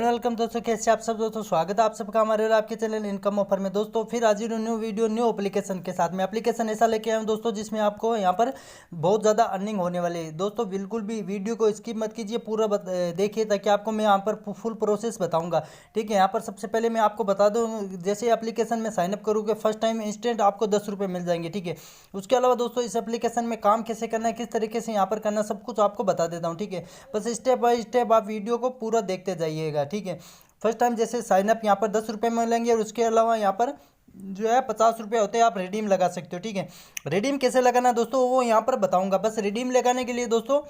Welcome दोस्तों, कैसे आप सब दोस्तों। स्वागत है आप सबका हमारे और आपके चैनल इनकम ऑफर में। दोस्तों फिर आज न्यू वीडियो न्यू एप्लीकेशन के साथ में एप्लीकेशन ऐसा लेके आया हूं दोस्तों जिसमें आपको यहां पर बहुत ज़्यादा अर्निंग होने वाली है। दोस्तों बिल्कुल भी वीडियो को स्किप मत कीजिए, पूरा देखिए ताकि आपको मैं यहाँ पर फुल प्रोसेस बताऊँगा। ठीक है, यहाँ पर सबसे पहले मैं आपको बता दूँ, जैसे एप्लीकेशन में साइनअप करोगे फर्स्ट टाइम इंस्टेंट आपको 10 रुपये मिल जाएंगे। ठीक है, उसके अलावा दोस्तों इस एप्लीकेशन में काम कैसे करना है, किस तरीके से यहाँ पर करना, सब कुछ आपको बता देता हूँ। ठीक है, बस स्टेप बाय स्टेप आप वीडियो को पूरा देखते जाइएगा। ठीक है, फर्स्ट टाइम जैसे साइनअप यहाँ पर 10 रुपये मिलेंगे और उसके अलावा यहाँ पर जो है 50 रुपये होते हैं, आप रिडीम लगा सकते हो। ठीक है, रिडीम कैसे लगाना है दोस्तों वो यहाँ पर बताऊंगा। बस रिडीम लगाने के लिए दोस्तों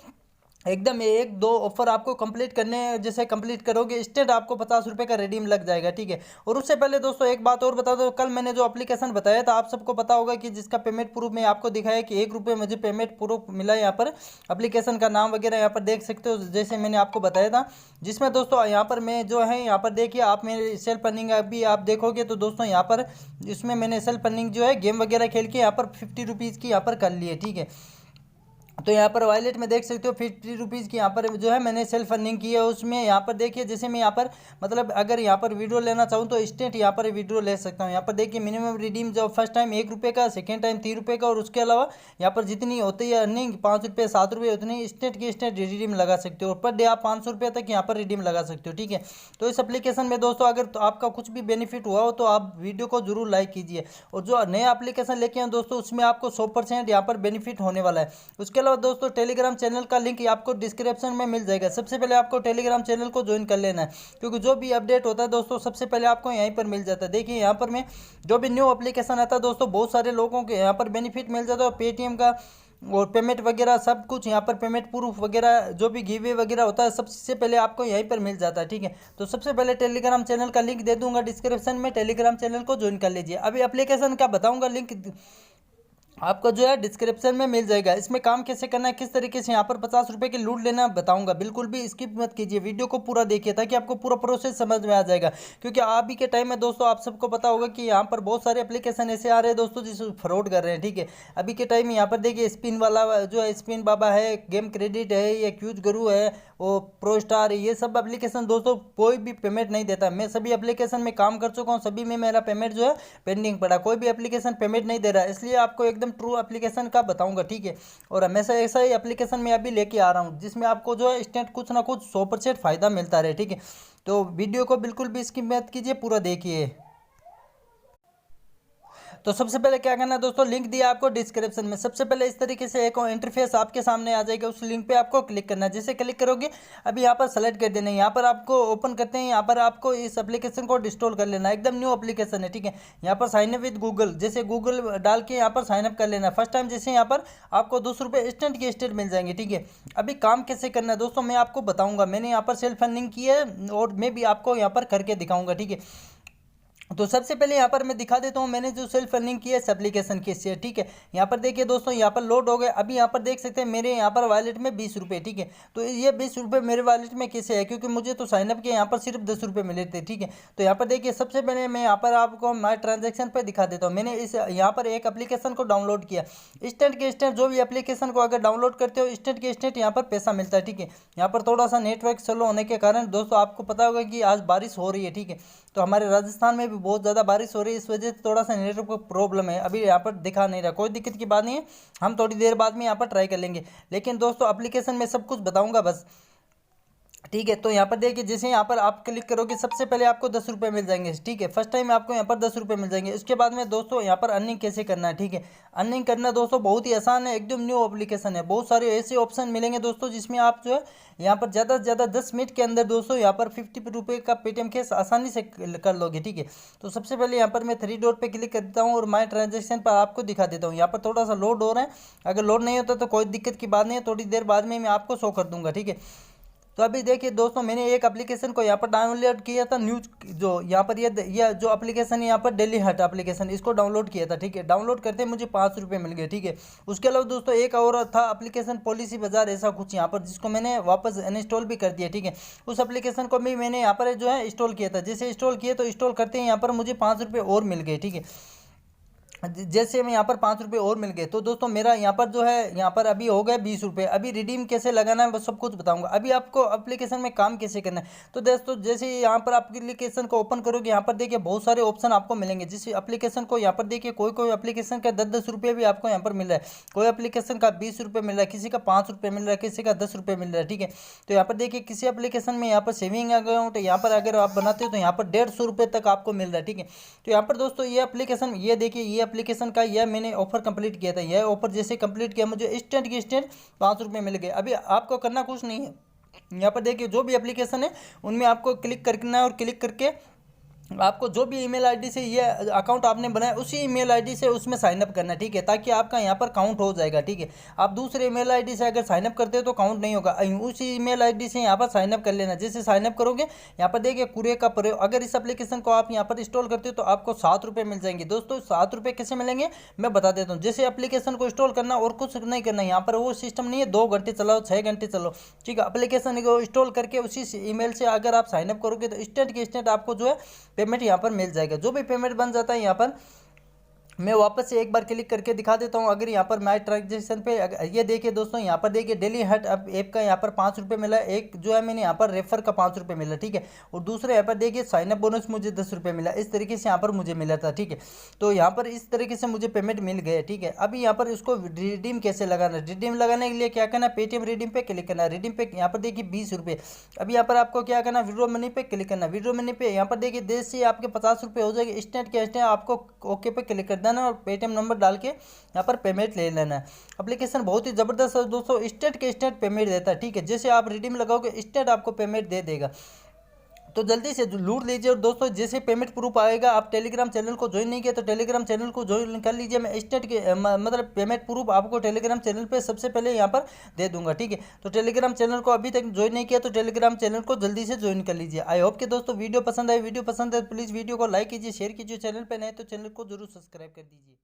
एकदम एक दो ऑफर आपको कंप्लीट करने हैं, जैसे कंप्लीट करोगे इंस्टेंट आपको 50 रुपये का रिडीम लग जाएगा। ठीक है, और उससे पहले दोस्तों एक बात और बता दो, कल मैंने जो एप्लीकेशन बताया था आप सबको पता होगा कि जिसका पेमेंट प्रूफ में आपको दिखाया कि 1 रुपये मुझे पेमेंट प्रूफ मिला। यहाँ पर एप्लीकेशन का नाम वगैरह यहाँ पर देख सकते हो, जैसे मैंने आपको बताया था। जिसमें दोस्तों यहाँ पर मैं जो है यहाँ पर देखिए, आप मेरे सेल्फ अर्निंग अभी आप देखोगे तो दोस्तों यहाँ पर इसमें मैंने सेल्फ अर्निंग जो है गेम वगैरह खेल के यहाँ पर 50 रुपीज़ की यहाँ पर कर ली है। ठीक है, तो यहाँ पर वॉलेट में देख सकते हो 50 रुपीज़ की यहाँ पर जो है मैंने सेल्फ अर्निंग की है। उसमें यहाँ पर देखिए, जैसे मैं यहाँ पर मतलब अगर यहाँ पर वीडियो लेना चाहूँ तो इंस्टेंट यहाँ पर वीडियो ले सकता हूँ। यहाँ पर देखिए मिनिमम रिडीम जो फर्स्ट टाइम 1 रुपये का, सेकेंड टाइम 3 रुपये का, और उसके अलावा यहाँ पर जितनी होती है अर्निंग 5 रुपये 7 रुपये उतनी इंस्टेंट की इंस्टेंट रिडीम लगा सकते हो। और पर डे आप 500 रुपये तक यहाँ पर रिडीम लगा सकते हो। ठीक है, तो इस एप्लीकेशन में दोस्तों अगर तो आपका कुछ भी बेनिफिट हुआ हो तो आप वीडियो को जरूर लाइक कीजिए। और जो नया एप्लीकेशन लेके आए दोस्तों उसमें आपको 100% यहाँ पर बेनिफिट होने वाला है। उसके अलावा दोस्तों टेलीग्राम चैनल का लिंक आपको डिस्क्रिप्शन में मिल जाएगा। सबसे पहले आपको टेलीग्राम चैनल को ज्वाइन कर लेना है, क्योंकि जो भी अपडेट होता है दोस्तों सबसे पहले आपको यहीं पर मिल जाता है। देखिए यहाँ पर मैं जो भी न्यू एप्लीकेशन आता है दोस्तों बहुत सारे लोगों के यहाँ पर बेनिफिट मिल जाता है, और पेटीएम का और पेमेंट वगैरह सब कुछ यहाँ पर पेमेंट प्रूफ वगैरह जो भी गिवे वगैरह होता है सबसे पहले आपको यहीं पर मिल जाता है। ठीक है, तो सबसे पहले टेलीग्राम चैनल का लिंक दे दूंगा डिस्क्रिप्शन में, टेलीग्राम चैनल को ज्वाइन कर लीजिए। अभी एप्लीकेशन का बताऊंगा, लिंक आपको जो है डिस्क्रिप्शन में मिल जाएगा। इसमें काम कैसे करना है, किस तरीके से यहाँ पर 50 रुपये की लूट लेना बताऊंगा। बिल्कुल भी स्किप मत कीजिए, वीडियो को पूरा देखिए ताकि आपको पूरा प्रोसेस समझ में आ जाएगा। क्योंकि अभी के टाइम में दोस्तों आप सबको पता होगा कि यहाँ पर बहुत सारे एप्लीकेशन ऐसे आ रहे हैं दोस्तों जिस फ्रॉड कर रहे हैं। ठीक है, अभी के टाइम में यहाँ पर देखिए स्पिन वाला जो है, स्पिन बाबा है, गेम क्रेडिट है, या क्यूज गुरु है, वो प्रो स्टार है, ये सब एप्लीकेशन दोस्तों कोई भी पेमेंट नहीं देता। मैं सभी एप्लीकेशन में काम कर चुका हूँ, सभी में मेरा पेमेंट जो है पेंडिंग पड़ा, कोई भी एप्लीकेशन पेमेंट नहीं दे रहा है। इसलिए आपको एकदम ट्रू एप्लीकेशन का बताऊंगा। ठीक है, और हमेशा ऐसा ही एप्लीकेशन में अभी लेके आ रहा हूँ जिसमें आपको जो है इंस्टेंट कुछ ना कुछ 100% फायदा मिलता रहे। ठीक है, तो वीडियो को बिल्कुल भी स्किप मत कीजिए, पूरा देखिए। तो सबसे पहले क्या करना है दोस्तों, लिंक दिया आपको डिस्क्रिप्शन में। सबसे पहले इस तरीके से एक इंटरफेस आपके सामने आ जाएगा, उस लिंक पे आपको क्लिक करना है। जैसे क्लिक करोगे अभी यहाँ पर सेलेक्ट कर देना है, यहाँ पर आपको ओपन करते हैं, यहाँ पर आपको इस एप्लीकेशन को इंस्टॉल कर लेना है। एकदम न्यू एप्लीकेशन है। ठीक है, यहाँ पर साइनअप विद गूगल, जैसे गूगल डाल के यहाँ पर साइनअप कर लेना है। फर्स्ट टाइम जैसे यहाँ पर आपको 200 रुपये इंस्टेंट के इंस्टेंट मिल जाएंगे। ठीक है, अभी काम कैसे करना है दोस्तों मैं आपको बताऊँगा। मैंने यहाँ पर सेल्फ अर्निंग की है और मैं भी आपको यहाँ पर करके दिखाऊँगा। ठीक है, तो सबसे पहले यहाँ पर मैं दिखा देता हूँ मैंने जो सेल्फ अर्निंग की है इस एप्लीकेशन के से। ठीक है, यहाँ पर देखिए दोस्तों यहाँ पर लोड हो गए। अभी यहाँ पर देख सकते हैं मेरे यहाँ पर वॉलेट में 20 रुपये। ठीक है, तो ये 20 रुपये मेरे वॉलेट में कैसे है, क्योंकि मुझे तो साइनअप के यहाँ पर सिर्फ 10 रुपये मिले थे। ठीक है, तो यहाँ पर देखिए सबसे पहले मैं यहाँ पर आपको माई ट्रांजेक्शन पर दिखा देता हूँ। मैंने इस यहाँ पर एक एप्लीकेशन को डाउनलोड किया, इंस्टेंट के इंस्टेंट जो भी एप्लीकेशन को अगर डाउनलोड करते हो इंस्टेंट के इंस्टेंट यहाँ पर पैसा मिलता है। ठीक है, यहाँ पर थोड़ा सा नेटवर्क स्लो होने के कारण दोस्तों आपको पता होगा कि आज बारिश हो रही है। ठीक है, तो हमारे राजस्थान में भी बहुत ज़्यादा बारिश हो रही है, इस वजह से थोड़ा सा नेटवर्क को प्रॉब्लम है, अभी यहाँ पर दिखा नहीं रहा। कोई दिक्कत की बात नहीं है, हम थोड़ी देर बाद में यहाँ पर ट्राई कर लेंगे। लेकिन दोस्तों एप्लीकेशन में सब कुछ बताऊंगा बस। ठीक है, तो यहाँ पर देखिए जैसे यहाँ पर आप क्लिक करोगे सबसे पहले आपको 10 रुपये मिल जाएंगे। ठीक है, फर्स्ट टाइम आपको यहाँ पर 10 रुपये मिल जाएंगे। उसके बाद में दोस्तों यहाँ पर अर्निंग कैसे करना है। ठीक है, अर्निंग करना दोस्तों बहुत ही आसान है, एकदम न्यू एप्लीकेशन है। बहुत सारे ऐसे ऑप्शन मिलेंगे दोस्तों जिसमें आप जो है यहाँ पर ज़्यादा से ज़्यादा 10 मिनट के अंदर दोस्तों यहाँ पर 50 रुपये का पेटीएम कैश आसानी से कर लोगे। ठीक है, तो सबसे पहले यहाँ पर मैं 3 डॉट पे क्लिक करता हूँ और माई ट्रांजेक्शन पर आपको दिखा देता हूँ। यहाँ पर थोड़ा सा लोड हो रहा है, अगर लोड नहीं होता तो कोई दिक्कत की बात नहीं है, थोड़ी देर बाद में मैं आपको शो कर दूँगा। ठीक है, तो अभी देखिए दोस्तों मैंने एक एप्लीकेशन को यहाँ पर डाउनलोड किया था, न्यूज जो यहाँ पर ये जो एप्लीकेशन है यहाँ पर डेली हट एप्लीकेशन, इसको डाउनलोड किया था। ठीक है, डाउनलोड करते मुझे 5 रुपये मिल गए। ठीक है, उसके अलावा दोस्तों एक और था एप्लीकेशन पॉलिसी बाजार ऐसा कुछ यहाँ पर, जिसको मैंने वापस अनइंस्टॉल भी कर दिया। ठीक है, उस एप्लीकेशन को भी मैंने यहाँ पर जो है इंस्टॉल किया था। जैसे इंस्टॉल किया तो इंस्टॉल करते हैं यहाँ पर मुझे 5 रुपये और मिल गए। ठीक है, जैसे मैं यहाँ पर 5 रुपये और मिल गए तो दोस्तों मेरा यहाँ पर जो है यहाँ पर अभी हो गए 20 रुपये। अभी रिडीम कैसे लगाना है बस सब कुछ बताऊंगा। अभी आपको एप्लीकेशन में काम कैसे करना है तो दोस्तों जैसे यहाँ पर आप एप्लीकेशन को ओपन करोगे, यहाँ पर देखिए बहुत सारे ऑप्शन आपको मिलेंगे। जिस एप्लीकेशन को यहाँ पर देखिए कोई कोई एप्लीकेशन का 10-10 रुपये भी आपको यहाँ पर मिल रहा है, कोई एप्लीकेशन का 20 रुपये मिल रहा है, किसी का 5 रुपये मिल रहा है, किसी का 10 रुपये मिल रहा है। ठीक है, तो यहाँ पर देखिए किसी एप्लीकेशन में यहाँ पर सेविंग अकाउंट यहाँ पर अगर आप बनाते हो तो यहाँ पर 150 रुपये तक आपको मिल रहा है। ठीक है, तो यहाँ पर दोस्तों ये एप्लीकेशन, ये देखिए ये एप्लीकेशन का यह मैंने ऑफर कंप्लीट किया था। यह ऑफर जैसे कंप्लीट किया मुझे इंस्टेंट की इंस्टेंट 5 रुपये मिल गए। अभी आपको करना कुछ नहीं है, यहाँ पर देखिए जो भी एप्लीकेशन है उनमें आपको क्लिक करना है और क्लिक करके आपको जो भी ईमेल आईडी से ये अकाउंट आपने बनाया उसी ईमेल आईडी से उसमें साइनअप करना है। ठीक है, ताकि आपका यहाँ पर काउंट हो जाएगा। ठीक है, आप दूसरे ईमेल आईडी से अगर साइनअप करते हो तो काउंट नहीं होगा, उसी ईमेल आईडी से यहाँ पर साइनअप कर लेना। जैसे साइनअप करोगे यहाँ पर देखिए कुरियर का प्रयोग, अगर इस एप्लीकेशन को आप यहाँ पर इंस्टॉल करते हो तो आपको 7 रुपये मिल जाएंगे। दोस्तों 7 रुपये कैसे मिलेंगे मैं बता देता हूँ। जैसे एप्लीकेशन को इंस्टॉल करना और कुछ नहीं करना, यहाँ पर वो सिस्टम नहीं है 2 घंटे चलाओ 6 घंटे चलो। ठीक है, एप्लीकेशन को इंस्टॉल करके उसी ईमेल से अगर आप साइनअप करोगे तो इंस्टेंट की इंस्टेंट आपको जो है पेमेंट यहाँ पर मिल जाएगा। जो भी पेमेंट बन जाता है यहाँ पर मैं वापस से एक बार क्लिक करके दिखा देता हूँ। अगर यहाँ पर माई ट्रांजेक्शन पे ये देखिए दोस्तों, यहाँ पर देखिए डेली हट ऐप का यहाँ पर 5 रुपये मिला, एक जो है मैंने यहाँ पर रेफर का 5 रुपये मिला। ठीक है, और दूसरे यहाँ पर देखिए साइनअप बोनस मुझे 10 रुपये मिला। इस तरीके से यहाँ पर मुझे मिला था। ठीक है, तो यहाँ पर इस तरीके से मुझे पेमेंट मिल गए। ठीक है, अभी यहाँ पर इसको रिडीम कैसे लगाना है, रिडीम लगाने के लिए क्या करना है, पेटीएम रिडीम पे क्लिक करना है। रिडीम पे यहाँ पर देखिए 20 रुपये। अभी यहाँ पर आपको क्या करना है, विड्रॉ मनी पे क्लिक करना है। विड्रॉ मनी पे यहाँ पर देखिए देश से आपके 50 रुपये हो जाएंगे इंस्टेंट के इंस्टेंट, आपको ओके पे क्लिक कर देना और पेटीएम नंबर डाल के यहाँ पर पेमेंट ले लेना है। एप्लीकेशन बहुत ही जबरदस्त है दोस्तों, इंस्टेंट के इंस्टेंट पेमेंट देता है। ठीक है, जैसे आप रिडीम लगाओगे इंस्टेंट आपको पेमेंट दे देगा, तो जल्दी से लूट लीजिए। और दोस्तों जैसे पेमेंट प्रूफ आएगा, आप टेलीग्राम चैनल को ज्वाइन नहीं किया तो टेलीग्राम चैनल को ज्वाइन कर लीजिए। मैं इंस्टेंट के मतलब पेमेंट प्रूफ आपको टेलीग्राम चैनल पे सबसे पहले यहाँ पर दे दूंगा। ठीक है, तो टेलीग्राम चैनल को अभी तक ज्वाइन नहीं किया तो टेलीग्राम चैनल को जल्दी से ज्वाइन कर लीजिए। आई होप कि दोस्तों वीडियो पसंद आए, वीडियो पसंद है प्लीज़ वीडियो को लाइक कीजिए, शेयर कीजिए, चैनल पर नए तो चैनल को जरूर सब्सक्राइब कर दीजिए।